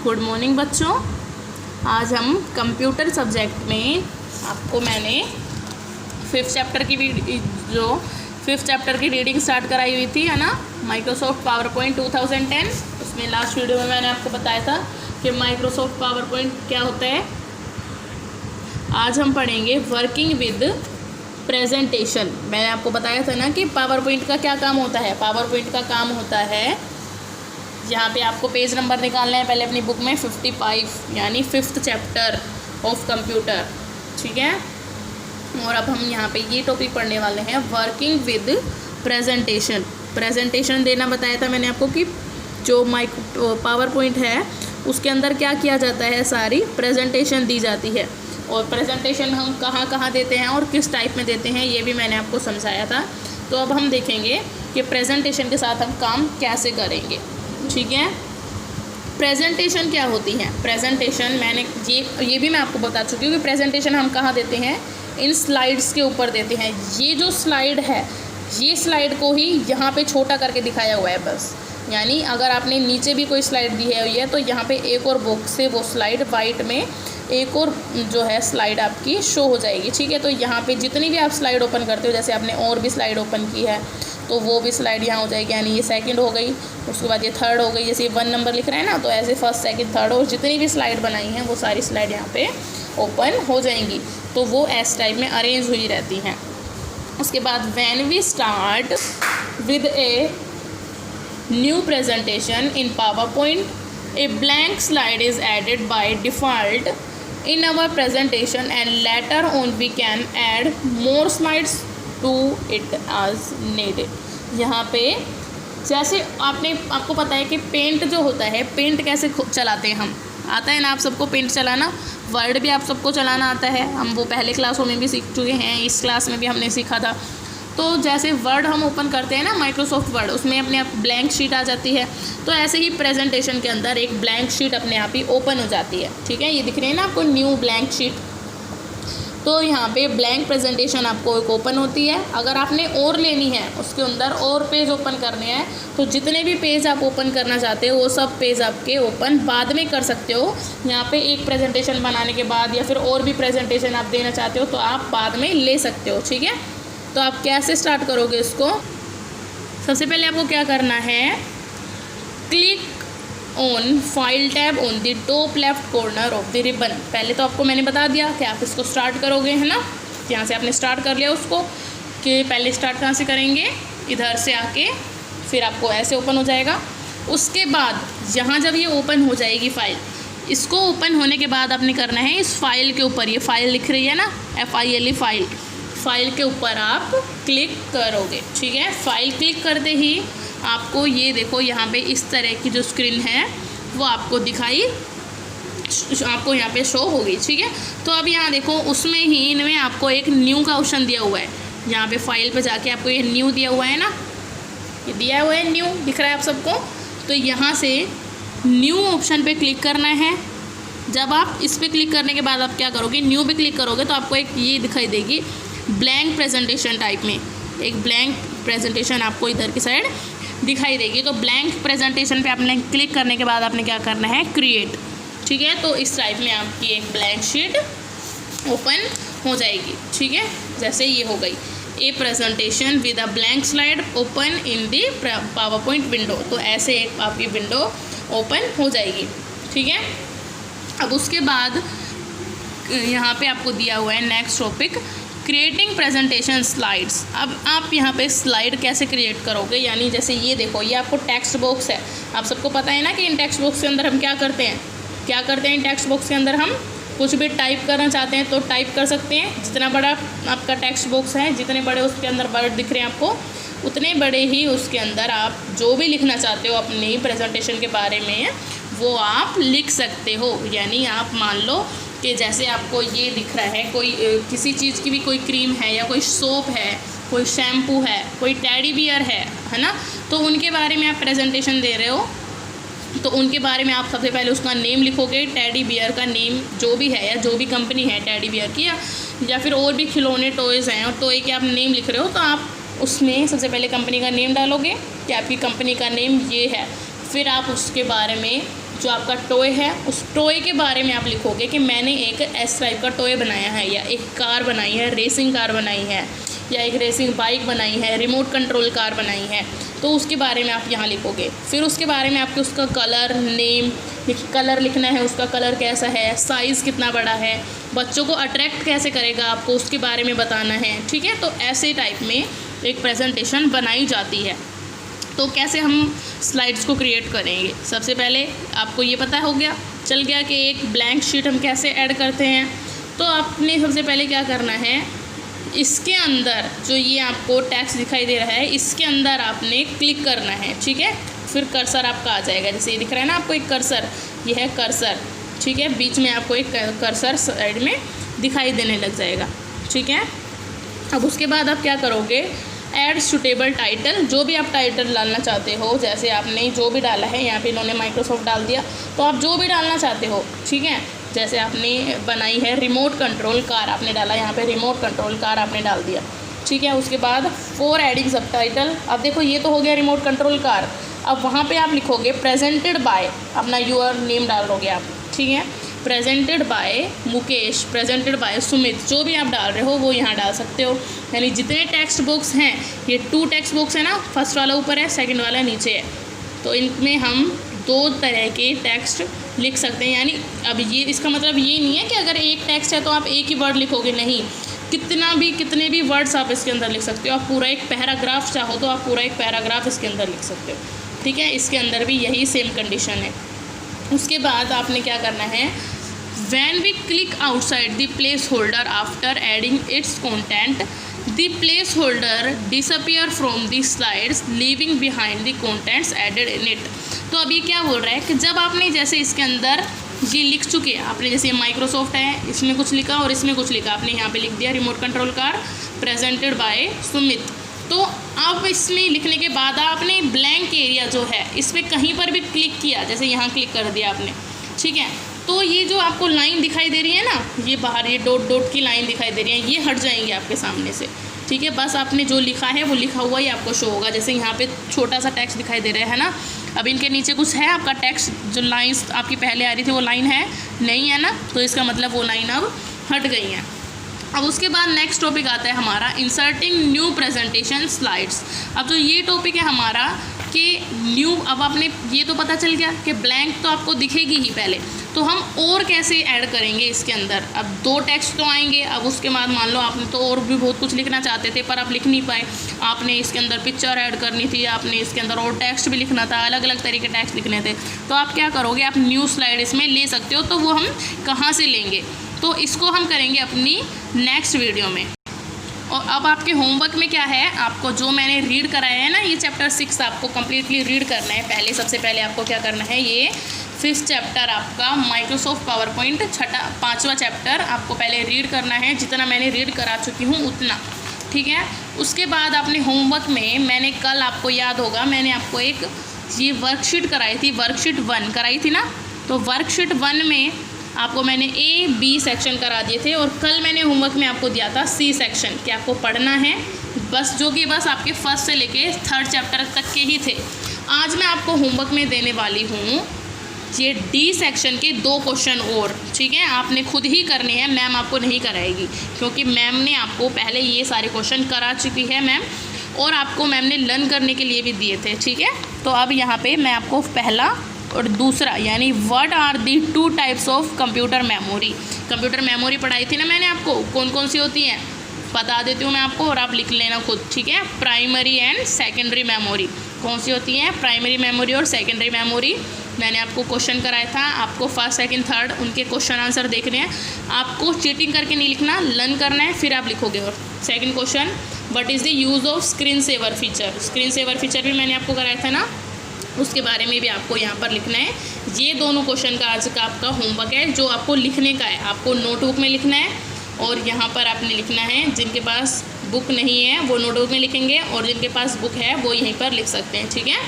Good morning बच्चों। आज हम कंप्यूटर सब्जेक्ट में आपको मैंने फिफ्थ चैप्टर की रीडिंग स्टार्ट कराई हुई थी, है ना। Microsoft power point 2010। उसमें लास्ट वीडियो में मैंने आपको बताया था कि माइक्रोसॉफ्ट पावर पॉइंट क्या होता है। आज हम पढ़ेंगे वर्किंग विद प्रेजेंटेशन। मैंने आपको बताया था ना कि पावर पॉइंट का क्या काम होता है। पावर पॉइंट का काम होता है, यहाँ पे आपको पेज नंबर निकालना है पहले अपनी बुक में 55, यानी फिफ्थ चैप्टर ऑफ कंप्यूटर, ठीक है। और अब हम यहाँ पे ये टॉपिक पढ़ने वाले हैं, वर्किंग विद प्रेजेंटेशन। प्रेजेंटेशन देना बताया था मैंने आपको कि जो पावर पॉइंट है उसके अंदर क्या किया जाता है, सारी प्रेजेंटेशन दी जाती है। और प्रेजेंटेशन हम कहाँ कहाँ देते हैं और किस टाइप में देते हैं, ये भी मैंने आपको समझाया था। तो अब हम देखेंगे कि प्रेजेंटेशन के साथ हम काम कैसे करेंगे, ठीक है। प्रेजेंटेशन क्या होती है। प्रेजेंटेशन मैंने ये भी मैं आपको बता चुकी हूँ कि प्रेजेंटेशन हम कहाँ देते हैं, इन स्लाइड्स के ऊपर देते हैं। ये जो स्लाइड है, ये स्लाइड को ही यहाँ पे छोटा करके दिखाया हुआ है बस। यानी अगर आपने नीचे भी कोई स्लाइड दी है हुई है तो यहाँ पे एक और बॉक्स से वो स्लाइड वाइट में एक और जो है स्लाइड आपकी शो हो जाएगी, ठीक है। तो यहाँ पे जितनी भी आप स्लाइड ओपन करते हो, जैसे आपने और भी स्लाइड ओपन की है तो वो भी स्लाइड यहाँ हो जाएगी, यानी ये सेकंड हो गई, उसके बाद ये थर्ड हो गई। जैसे 1 नंबर लिख रहे हैं ना, तो ऐसे फर्स्ट सेकंड थर्ड, और जितनी भी स्लाइड बनाई हैं वो सारी स्लाइड यहाँ पे ओपन हो जाएंगी। तो वो एस टाइप में अरेंज हुई रहती हैं। उसके बाद when we start with a new presentation in PowerPoint, a blank slide is added by default in our presentation and later on we can add more slides to it as needed। यहाँ पे जैसे आपको पता है कि paint जो होता है, पेंट कैसे चलाते हैं हम, आता है ना आप सबको पेंट चलाना। वर्ड भी आप सबको चलाना आता है, हम वो पहले क्लासों में भी सीख चुके हैं, इस क्लास में भी हमने सीखा था। तो जैसे वर्ड हम ओपन करते हैं ना, माइक्रोसॉफ्ट वर्ड, उसमें अपने आप ब्लैंक शीट आ जाती है। तो ऐसे ही प्रेजेंटेशन के अंदर एक ब्लैंक शीट अपने आप ही ओपन हो जाती है, ठीक है। ये दिख रही है ना आपको, न्यू ब्लैंक शीट। तो यहाँ पे ब्लैंक प्रेजेंटेशन आपको एक ओपन होती है। अगर आपने और लेनी है, उसके अंदर और पेज ओपन करने हैं, तो जितने भी पेज आप ओपन करना चाहते हो वो सब पेज आपके ओपन बाद में कर सकते हो। यहाँ पे एक प्रेजेंटेशन बनाने के बाद या फिर और भी प्रेजेंटेशन आप देना चाहते हो तो आप बाद में ले सकते हो, ठीक है। तो आप कैसे स्टार्ट करोगे इसको, सबसे पहले आपको क्या करना है, click on file tab on the top left corner of the ribbon. पहले तो आपको मैंने बता दिया कि आप इसको स्टार्ट करोगे, है ना। यहाँ से आपने स्टार्ट कर लिया उसको, कि पहले स्टार्ट कहाँ से करेंगे, इधर से आके फिर आपको ऐसे ओपन हो जाएगा। उसके बाद यहाँ जब ये ओपन हो जाएगी फाइल, इसको ओपन होने के बाद आपने करना है इस फाइल के ऊपर, ये फाइल लिख रही है ना, FILE फाइल, फाइल के ऊपर आप क्लिक करोगे, ठीक है। फाइल क्लिक करते ही आपको ये देखो यहाँ पे इस तरह की जो स्क्रीन है वो आपको आपको यहाँ पे शो होगी, ठीक है। तो अब यहाँ देखो, उसमें ही इनमें आपको एक न्यू का ऑप्शन दिया हुआ है। यहाँ पे फाइल पे जाके आपको ये न्यू दिया हुआ है ना, ये दिया हुआ है न्यू, दिख रहा है आप सबको। तो यहाँ से न्यू ऑप्शन पे क्लिक करना है। जब आप इस पर क्लिक करने के बाद आप क्या करोगे, न्यू पे क्लिक करोगे तो आपको एक ये दिखाई देगी ब्लैंक प्रेजेंटेशन टाइप में, एक ब्लैंक प्रेजेंटेशन आपको इधर की साइड दिखाई देगी। तो ब्लैंक प्रेजेंटेशन पे आपने क्लिक करने के बाद आपने क्या करना है, क्रिएट, ठीक है। तो इस टाइप में आपकी एक ब्लैंक शीट ओपन हो जाएगी, ठीक है। जैसे ये हो गई, ए presentation with a blank slide open in the power point window. तो ऐसे एक आपकी विंडो ओपन हो जाएगी, ठीक है। अब उसके बाद यहाँ पे आपको दिया हुआ है next topic, creating presentation slides. अब आप यहाँ पे स्लाइड कैसे क्रिएट करोगे, यानी जैसे ये देखो, ये आपको टेक्स्ट बॉक्स है। आप सबको पता है ना कि इन टेक्स्ट बॉक्स के अंदर हम क्या करते हैं इन टेक्स्ट बॉक्स के अंदर हम कुछ भी टाइप करना चाहते हैं तो टाइप कर सकते हैं। जितना बड़ा आपका टेक्स्ट बॉक्स है, जितने बड़े उसके अंदर वर्ड दिख रहे हैं आपको, उतने बड़े ही उसके अंदर आप जो भी लिखना चाहते हो अपनी प्रेजेंटेशन के बारे में वो आप लिख सकते हो। यानी आप मान लो कि जैसे आपको ये दिख रहा है, कोई किसी चीज़ की भी कोई क्रीम है या कोई सोप है, कोई शैम्पू है, कोई टेडी बियर है ना। तो उनके बारे में आप प्रेजेंटेशन दे रहे हो तो उनके बारे में आप सबसे पहले उसका नेम लिखोगे, टेडी बियर का नेम जो भी है या जो भी कंपनी है टेडी बियर की, या फिर और भी खिलौने टॉयज़ हैं और टॉय के आप नेम लिख रहे हो तो आप उसमें सबसे पहले कंपनी का नेम डालोगे कि आपकी कंपनी का नेम ये है। फिर आप उसके बारे में जो आपका टॉय है उस टॉय के बारे में आप लिखोगे कि मैंने एक एस टाइप का टॉय बनाया है, या एक कार बनाई है, रेसिंग कार बनाई है, या एक रेसिंग बाइक बनाई है, रिमोट कंट्रोल कार बनाई है, तो उसके बारे में आप यहाँ लिखोगे। फिर उसके बारे में आपको उसका कलर, नेम, कलर लिखना है, उसका कलर कैसा है, साइज़ कितना बड़ा है, बच्चों को अट्रैक्ट कैसे करेगा आपको उसके बारे में बताना है, ठीक है। तो ऐसे टाइप में एक प्रेजेंटेशन बनाई जाती है। तो कैसे हम स्लाइड्स को क्रिएट करेंगे, सबसे पहले आपको ये पता हो गया, चल गया कि एक ब्लैंक शीट हम कैसे ऐड करते हैं। तो आपने सबसे पहले क्या करना है, इसके अंदर जो ये आपको टेक्स्ट दिखाई दे रहा है इसके अंदर आपने क्लिक करना है, ठीक है। फिर कर्सर आपका आ जाएगा, जैसे ये दिख रहा है ना आपको एक कर्सर, ये है कर्सर, ठीक है। बीच में आपको एक कर्सर साइड में दिखाई देने लग जाएगा, ठीक है। अब उसके बाद आप क्या करोगे, ऐड सुटेबल टाइटल, जो भी आप टाइटल डालना चाहते हो, जैसे आपने जो भी डाला है, यहाँ पे इन्होंने माइक्रोसॉफ्ट डाल दिया, तो आप जो भी डालना चाहते हो, ठीक है। जैसे आपने बनाई है रिमोट कंट्रोल कार, आपने डाला यहाँ पे रिमोट कंट्रोल कार आपने डाल दिया, ठीक है। उसके बाद फॉर एडिंग सब टाइटल, अब देखो ये तो हो गया रिमोट कंट्रोल कार। अब वहाँ पे आप लिखोगे प्रेजेंटेड बाय, अपना यूर नेम डालोगे आप, ठीक है। Presented by Mukesh, presented by Sumit, जो भी आप डाल रहे हो वो यहाँ डाल सकते हो। यानी जितने टेक्स्ट बॉक्स हैं, ये 2 टेक्स्ट बॉक्स है ना, फर्स्ट वाला ऊपर है, सेकंड वाला नीचे है, तो इनमें हम 2 तरह के टेक्स्ट लिख सकते हैं। यानी अब ये इसका मतलब ये नहीं है कि अगर एक टेक्स्ट है तो आप एक ही वर्ड लिखोगे, नहीं, कितने भी वर्ड्स आप इसके अंदर लिख सकते हो। आप पूरा एक पैराग्राफ चाहो तो आप पूरा एक पैराग्राफ इसके अंदर लिख सकते हो, ठीक है। इसके अंदर भी यही सेम कंडीशन है। उसके बाद आपने क्या करना है, when we click outside the placeholder after adding its content, the placeholder disappear from the slides leaving behind the contents added in it। तो अभी क्या बोल रहा है कि जब आपने जैसे इसके अंदर ये लिख चुके हैं, आपने जैसे माइक्रोसॉफ्ट है, इसमें कुछ लिखा और इसमें कुछ लिखा, आपने यहाँ पे लिख दिया remote control car presented by Sumit. तो अब इसमें लिखने के बाद आपने ब्लैंक एरिया जो है इस पर कहीं पर भी क्लिक किया, जैसे यहाँ क्लिक कर दिया आपने, ठीक है। तो ये जो आपको लाइन दिखाई दे रही है ना, ये बाहर ये डॉट डॉट की लाइन दिखाई दे रही है, ये हट जाएंगे आपके सामने से, ठीक है। बस आपने जो लिखा है वो लिखा हुआ ही आपको शो होगा। जैसे यहाँ पे छोटा सा टेक्स्ट दिखाई दे रहा है ना, अब इनके नीचे कुछ है आपका टेक्स्ट, जो लाइंस आपकी पहले आ रही थी वो लाइन है नहीं है ना, तो इसका मतलब वो लाइन अब हट गई हैं। अब उसके बाद नेक्स्ट टॉपिक आता है हमारा इंसर्टिंग न्यू प्रेजेंटेशन स्लाइड्स। अब जो ये टॉपिक है हमारा कि न्यू, अब आपने ये तो पता चल गया कि ब्लैंक तो आपको दिखेगी ही पहले, तो हम और कैसे ऐड करेंगे इसके अंदर। अब 2 टेक्स्ट तो आएंगे, अब उसके बाद मान लो आपने तो और भी बहुत कुछ लिखना चाहते थे पर आप लिख नहीं पाए, आपने इसके अंदर पिक्चर ऐड करनी थी, आपने इसके अंदर और टेक्स्ट भी लिखना था, अलग अलग तरीके टेक्स्ट लिखने थे, तो आप क्या करोगे, आप न्यू स्लाइड इसमें ले सकते हो। तो वो हम कहाँ से लेंगे, तो इसको हम करेंगे अपनी नेक्स्ट वीडियो में। और अब आपके होमवर्क में क्या है, आपको जो मैंने रीड कराया है ना, ये चैप्टर 6 आपको कम्प्लीटली रीड करना है। पहले सबसे पहले आपको क्या करना है, ये 5th चैप्टर आपका माइक्रोसॉफ्ट पावर पॉइंट 5वां चैप्टर आपको पहले रीड करना है, जितना मैंने रीड करा चुकी हूँ उतना, ठीक है। उसके बाद अपने होमवर्क में मैंने कल, आपको याद होगा, मैंने आपको एक ये वर्कशीट कराई थी, वर्कशीट 1 कराई थी ना, तो वर्कशीट 1 में आपको मैंने A, B सेक्शन करा दिए थे, और कल मैंने होमवर्क में आपको दिया था C सेक्शन कि आपको पढ़ना है बस, जो कि बस आपके 1st से लेके 3rd चैप्टर तक के ही थे। आज मैं आपको होमवर्क में देने वाली हूँ ये D सेक्शन के 2 क्वेश्चन और, ठीक है। आपने खुद ही करने हैं, मैम आपको नहीं कराएगी, क्योंकि मैम ने आपको पहले ये सारे क्वेश्चन करा चुकी है मैम, और आपको मैम ने लर्न करने के लिए भी दिए थे, ठीक है। तो अब यहाँ पे मैं आपको पहला और दूसरा, यानी what are the 2 types of computer memory, computer memory पढ़ाई थी ना मैंने आपको, कौन कौन सी होती हैं बता देती हूँ मैं आपको, और आप लिख लेना खुद, ठीक है। प्राइमरी एंड सेकेंडरी मेमोरी कौन सी होती हैं, प्राइमरी मेमोरी और सेकेंडरी मेमोरी। मैंने आपको क्वेश्चन कराया था, आपको 1st, 2nd, 3rd उनके क्वेश्चन आंसर देखने हैं, आपको चीटिंग करके नहीं लिखना, लर्न करना है, फिर आप लिखोगे। और second question, what is the use of screen saver feature, screen saver feature भी मैंने आपको कराया था ना, उसके बारे में भी आपको यहाँ पर लिखना है। ये दोनों क्वेश्चन का आज का आपका होमवर्क है, जो आपको लिखने का है, आपको नोटबुक में लिखना है, और यहाँ पर आपने लिखना है। जिनके पास बुक नहीं है वो नोटबुक में लिखेंगे, और जिनके पास बुक है वो यहीं पर लिख सकते हैं, ठीक है।